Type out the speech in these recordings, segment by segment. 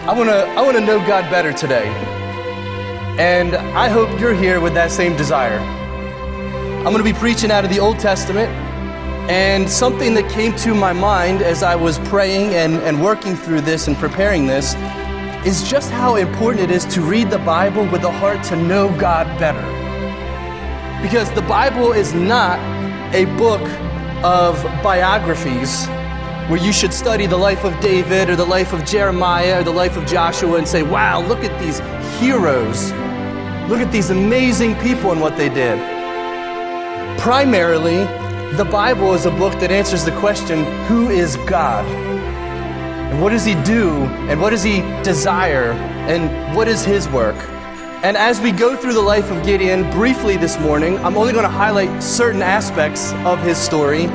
I want to know God better today. And I hope you're here with that same desire. I'm going to be preaching out of the Old Testament, and something that came to my mind as I was praying and working through this and preparing this is just how important it is to read the Bible with a heart to know God better. Because the Bible is not a book of biographies where you should study the life of David or the life of Jeremiah or the life of Joshua and say, wow, look at these heroes. Look at these amazing people and what they did. Primarily, the Bible is a book that answers the question, who is God? And what does he do? And what does he desire? And what is his work? And as we go through the life of Gideon briefly this morning, I'm only going to highlight certain aspects of his story,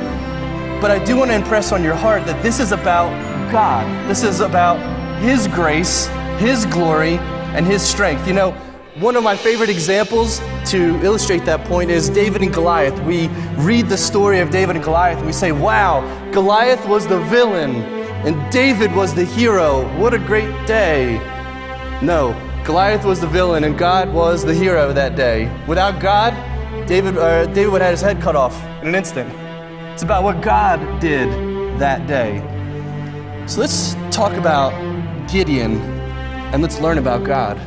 but I do want to impress on your heart that this is about God. This is about his grace, his glory, and his strength. You know, one of my favorite examples to illustrate that point is David and Goliath. We read the story of David and Goliath and we say, wow, Goliath was the villain and David was the hero. What a great day. No, Goliath was the villain and God was the hero that day. Without God, David would have his head cut off in an instant. It's about what God did that day. So let's talk about Gideon and let's learn about God.